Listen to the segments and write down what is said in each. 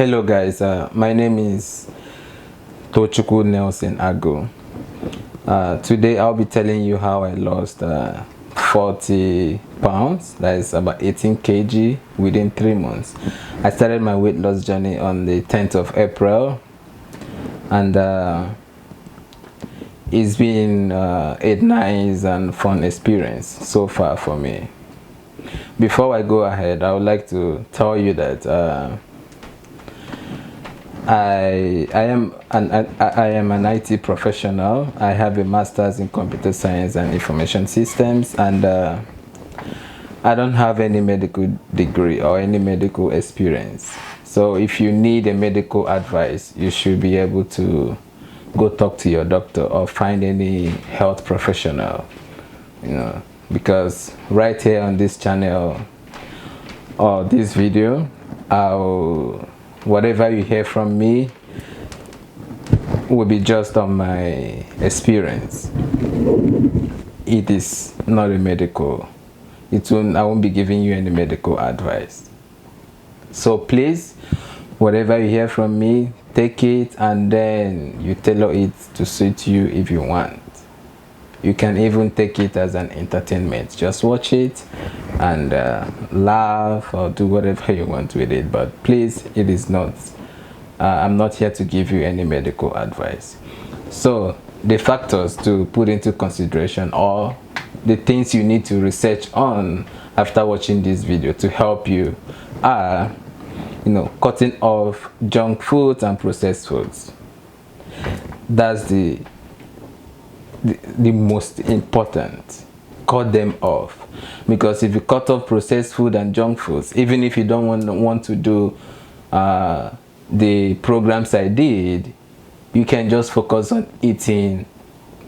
Hello guys, my name is Agunelsont. Today I'll be telling you how I lost 40 pounds, that is about 18 kg within 3 months. I started my weight loss journey on the 10th of April, and it's been a nice and fun experience so far for me. Before I go ahead, I would like to tell you that I am an IT professional. I have a master's in computer science and information systems, and I don't have any medical degree or any medical experience. So if you need a medical advice, you should be able to go talk to your doctor or find any health professional, because right here on this channel or this video, whatever you hear from me will be just on my experience. It is not a medical. I won't be giving you any medical advice. So please, whatever you hear from me, take it and then you tailor it to suit you if you want. You can even take it as an entertainment. Just watch it and laugh or do whatever you want with it. But please, it is not. I'm not here to give you any medical advice. So the factors to put into consideration, or the things you need to research on after watching this video to help you, are cutting off junk foods and processed foods. That's the most important. Cut them off, because if you cut off processed food and junk foods, even if you don't want to do the programs I did, you can just focus on eating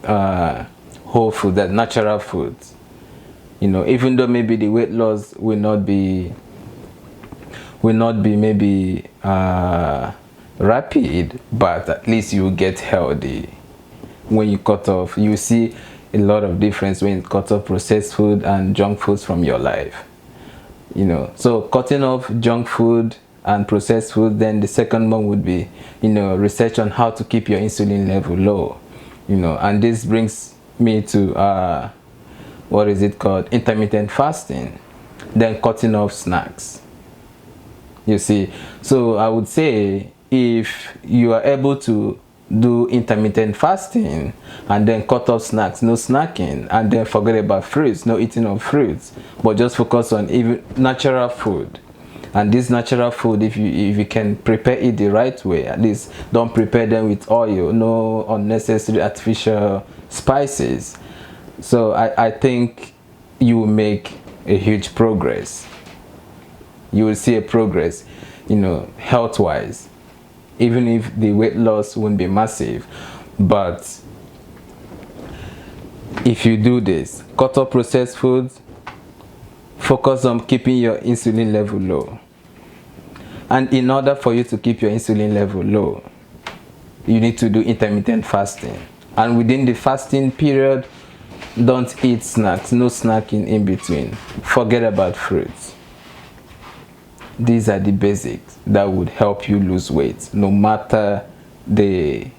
whole food, that natural foods. Even though maybe the weight loss will not be maybe rapid, but at least you will get healthy. When you cut off, you see a lot of difference when you cut off processed food and junk foods from your life. So cutting off junk food and processed food. Then the second one would be research on how to keep your insulin level low. And this brings me to what is it called, intermittent fasting. Then cutting off snacks. You see, so I would say if you are able to do intermittent fasting and then cut off snacks, no snacking, and then forget about fruits, no eating of fruits, but just focus on even natural food. And this natural food, if you can prepare it the right way, at least don't prepare them with oil, no unnecessary artificial spices. So I think you will make a huge progress. You will see a progress, health wise, even if the weight loss won't be massive. But if you do this, cut off processed foods, focus on keeping your insulin level low. And in order for you to keep your insulin level low, you need to do intermittent fasting. And within the fasting period, don't eat snacks, no snacking in between. Forget about fruits. These are the basics that would help you lose weight, no matter the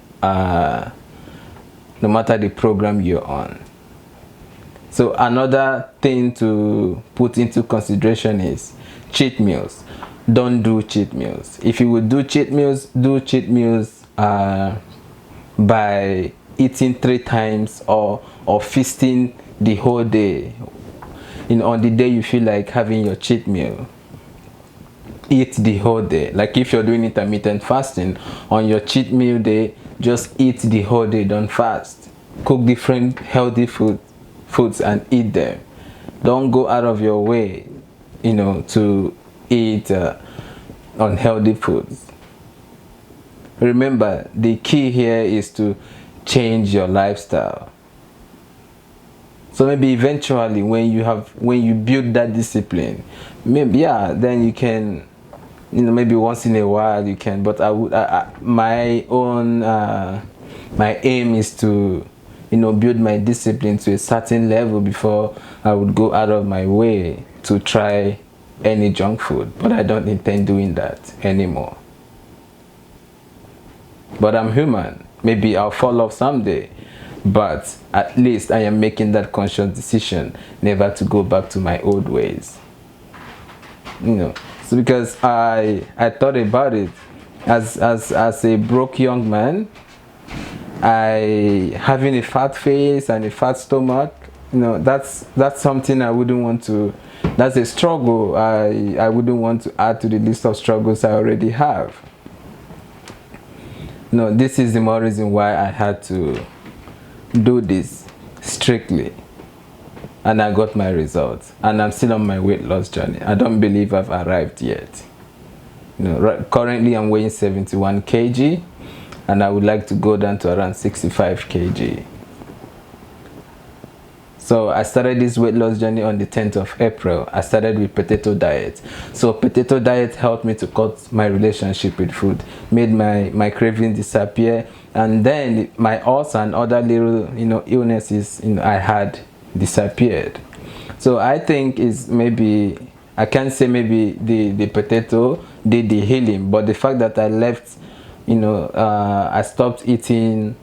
program you're on. So another thing to put into consideration is cheat meals. Don't do cheat meals. If you would do cheat meals by eating 3 times or feasting the whole day. On the day you feel like having your cheat meal, eat the whole day. Like if you're doing intermittent fasting, on your cheat meal day, just eat the whole day, don't fast. Cook different healthy foods and eat them. Don't go out of your way to eat unhealthy foods. Remember, the key here is to change your lifestyle. So maybe eventually when you build that discipline, maybe then you can, maybe once in a while you can. But my aim is to build my discipline to a certain level before I would go out of my way to try any junk food. But I don't intend doing that anymore. but I'm human. Maybe I'll fall off someday, but at least I am making that conscious decision never to go back to my old ways. So because I thought about it, as a broke young man, I having a fat face and a fat stomach, that's something I wouldn't want to. That's a struggle I wouldn't want to add to the list of struggles I already have. This is the more reason why I had to do this strictly, and I got my results, and I'm still on my weight loss journey. I don't believe I've arrived yet. Currently I'm weighing 71 kg, and I would like to go down to around 65 kg. So I started this weight loss journey on the 10th of April. I started with potato diet. So potato diet helped me to cut my relationship with food, made my craving disappear, and then my ulcer and other little illnesses I had disappeared. So I think is maybe, I can't say maybe the potato did the healing, but the fact that I left, I stopped eating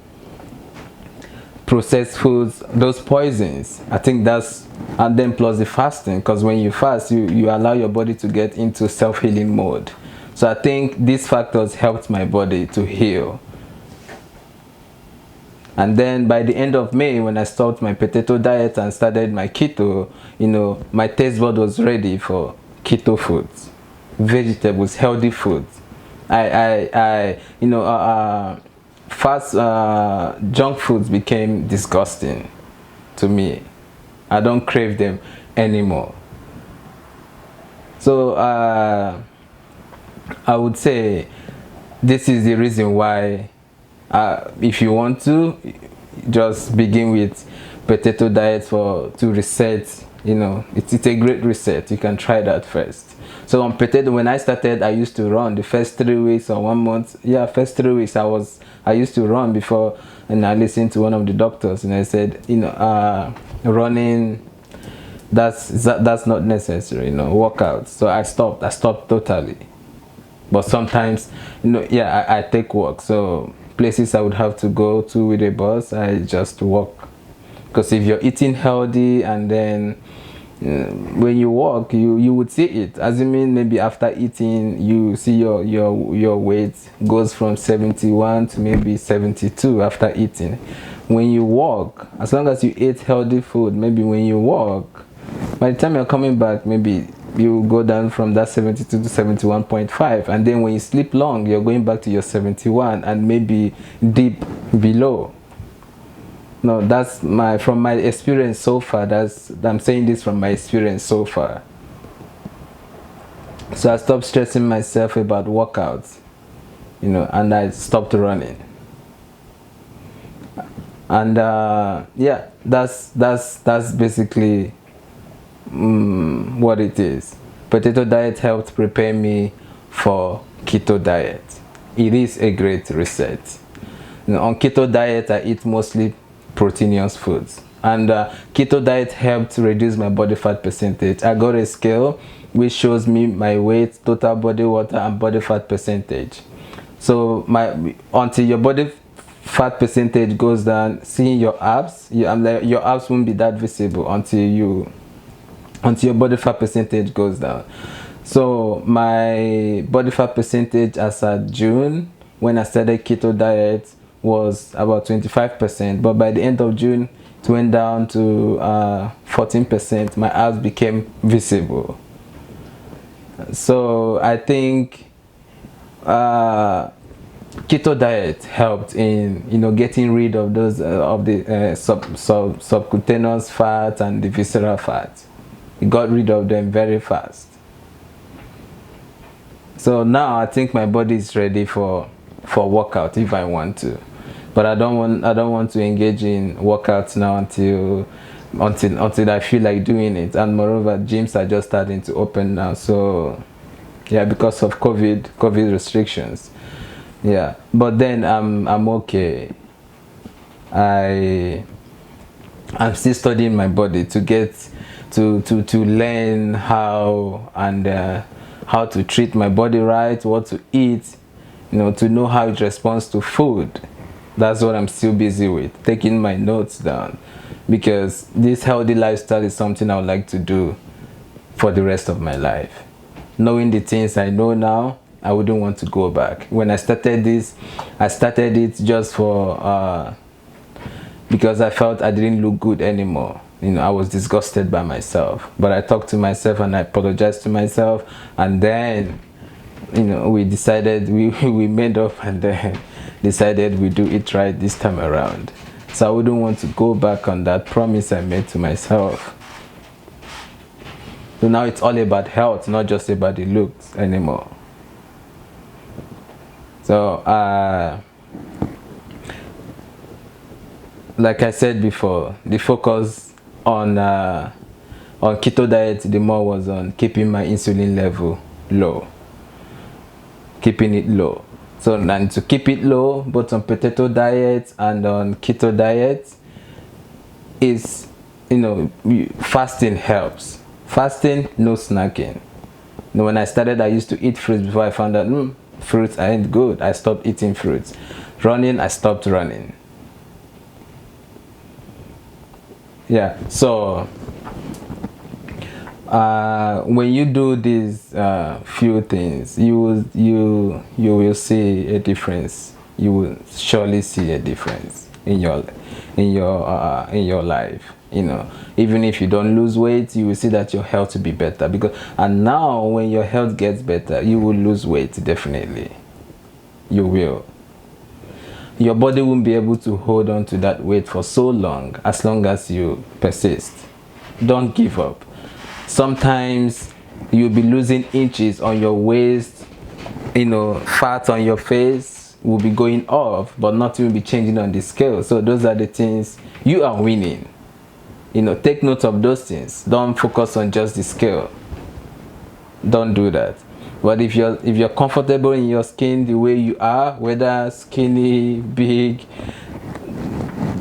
processed foods, those poisons, I think that's, and then plus the fasting, because when you fast, you allow your body to get into self-healing mode. So I think these factors helped my body to heal. And then by the end of May, when I stopped my potato diet and started my keto, my taste bud was ready for keto foods, vegetables, healthy foods. Fast junk foods became disgusting to me. I don't crave them anymore. So I would say this is the reason why, if you want to, just begin with potato diet to reset. It's a great reset. You can try that first. So on potato, when I started, I used to run the first 3 weeks or 1 month. Yeah, first 3 weeks I used to run before, and I listened to one of the doctors, and I said, running, that's not necessary, workouts. So I stopped totally. But sometimes, I take walk. So places I would have to go to with a bus, I just walk. Because if you're eating healthy and then when you walk, you would see it. Assuming maybe after eating, you see your weight goes from 71 to maybe 72 after eating. When you walk, as long as you eat healthy food, maybe when you walk, by the time you're coming back, maybe you go down from that 72 to 71.5, and then when you sleep long, you're going back to your 71 and maybe deep below. No, that's from my experience so far. I'm saying this from my experience so far. So I stopped stressing myself about workouts, and I stopped running. And that's basically what it is. Potato diet helped prepare me for keto diet. It is a great reset. On keto diet, I eat mostly proteinous foods, and keto diet helped reduce my body fat percentage. I got a scale which shows me my weight, total body water, and body fat percentage. So until your body fat percentage goes down, seeing your abs, your abs won't be that visible until your body fat percentage goes down. So my body fat percentage as at June, when I started keto diet, was about 25%, but by the end of June it went down to 14%. My abs became visible. So I think keto diet helped in getting rid of those of the subcutaneous fat and the visceral fat. It got rid of them very fast. So now I think my body is ready for workout if I want to. But I don't want to engage in workouts now until I feel like doing it. And moreover, gyms are just starting to open now. So yeah, because of COVID restrictions. Yeah, but then I'm okay. I'm still studying my body to get to learn how to treat my body right, what to eat, to know how it responds to food. That's what I'm still busy with, taking my notes down, because this healthy lifestyle is something I would like to do for the rest of my life. Knowing the things I know now, I wouldn't want to go back. When I started this, I started it just for because I felt I didn't look good anymore. I was disgusted by myself. But I talked to myself and I apologized to myself, and then we decided, we made up, and then decided we do it right this time around. So I wouldn't want to go back on that promise I made to myself. So now it's all about health, not just about the looks anymore. So like I said before, the focus on keto diet, the more was on keeping my insulin level low, keeping it low. So, and to keep it low, both on potato diet and on keto diet, is fasting helps. Fasting, no snacking. When I started, I used to eat fruits before I found out fruits aren't good. I stopped eating fruits. Running, I stopped running. Yeah, so when you do these few things, you will see a difference. You will surely see a difference in your life. Even if you don't lose weight, you will see that your health will be better. And now when your health gets better, you will lose weight, definitely. You will. Your body won't be able to hold on to that weight for so long as you persist. Don't give up. Sometimes you'll be losing inches on your waist, fat on your face will be going off, but nothing will be changing on the scale. So those are the things you are winning. Take note of those things. Don't focus on just the scale. Don't do that. But if you're comfortable in your skin the way you are, whether skinny, big,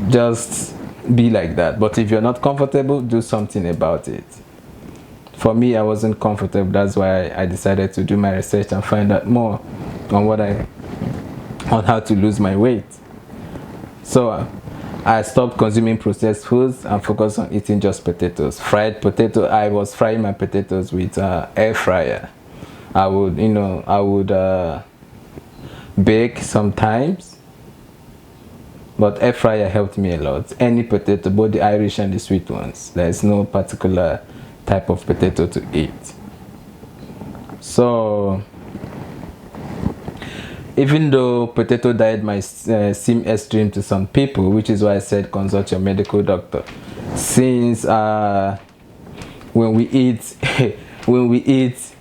just be like that. But if you're not comfortable, do something about it. For me, I wasn't comfortable. That's why I decided to do my research and find out more on how to lose my weight. So I stopped consuming processed foods and focused on eating just potatoes. Fried potato. I was frying my potatoes with air fryer. I would bake sometimes, but air fryer helped me a lot. Any potato, both the Irish and the sweet ones. There is no particular type of potato to eat. So even though potato diet might seem extreme to some people, which is why I said consult your medical doctor, since when we eat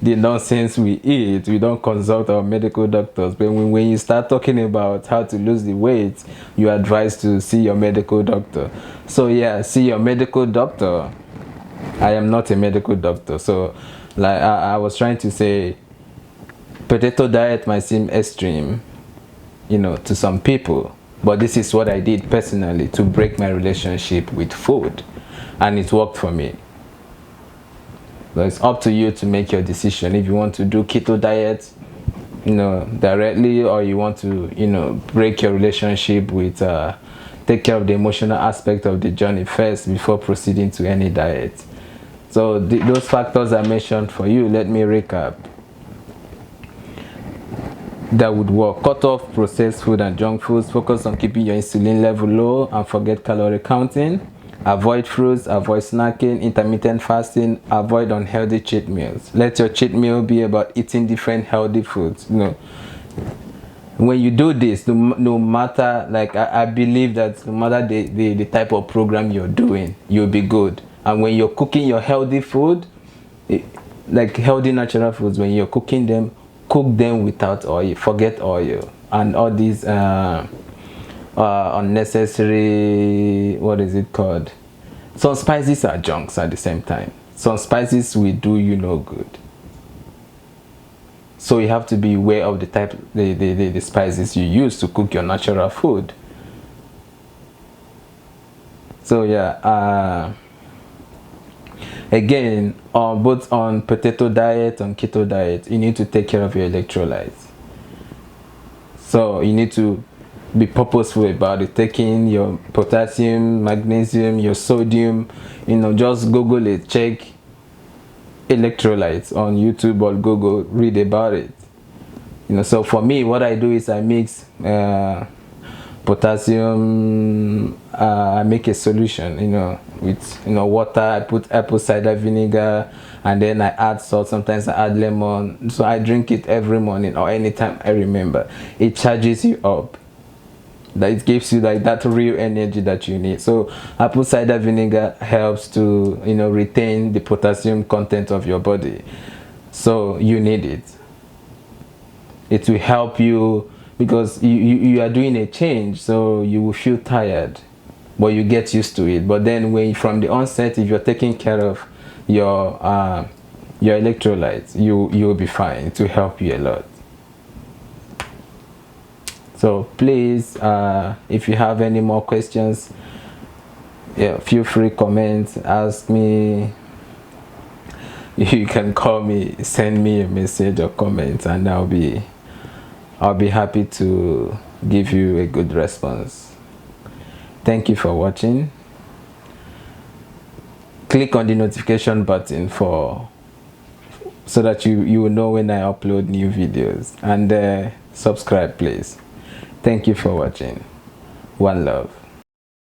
the nonsense we eat, we don't consult our medical doctors. But when you start talking about how to lose the weight, you are advised to see your medical doctor. So yeah, see your medical doctor. I am not a medical doctor, so like I was trying to say, potato diet might seem extreme, to some people, but this is what I did personally to break my relationship with food, and it worked for me. So it's up to you to make your decision if you want to do keto diet, directly, or you want to, break your relationship with, take care of the emotional aspect of the journey first before proceeding to any diet. So those factors I mentioned for you, let me recap. That would work. Cut off processed food and junk foods. Focus on keeping your insulin level low and forget calorie counting. Avoid fruits, avoid snacking, intermittent fasting, avoid unhealthy cheat meals. Let your cheat meal be about eating different healthy foods. When you do this, no matter, like I believe that no matter the type of program you're doing, you'll be good. And when you're cooking your healthy food, like healthy natural foods, when you're cooking them, cook them without oil. Forget oil and all these unnecessary, what is it called? Some spices are junks at the same time. Some spices will do you no good. So you have to be aware of the spices you use to cook your natural food. So yeah, again, both on potato diet and keto diet, you need to take care of your electrolytes. So you need to be purposeful about it, taking your potassium, magnesium, your sodium. Just Google it, check electrolytes on YouTube or Google, read about it. So for me, what I do is I mix potassium. I make a solution, with water. I put apple cider vinegar, and then I add salt. Sometimes I add lemon. So I drink it every morning or anytime I remember. It charges you up. That it gives you like that real energy that you need. So apple cider vinegar helps to retain the potassium content of your body. So you need it. It will help you because you are doing a change, so you will feel tired, but you get used to it. But then when from the onset, if you're taking care of your electrolytes, you'll be fine. It will help you a lot. So please, if you have any more questions, feel free, comment, ask me. You can call me, send me a message or comment, and I'll be happy to give you a good response. Thank you for watching. Click on the notification button so that you will know when I upload new videos, and subscribe please. Thank you for watching. One love.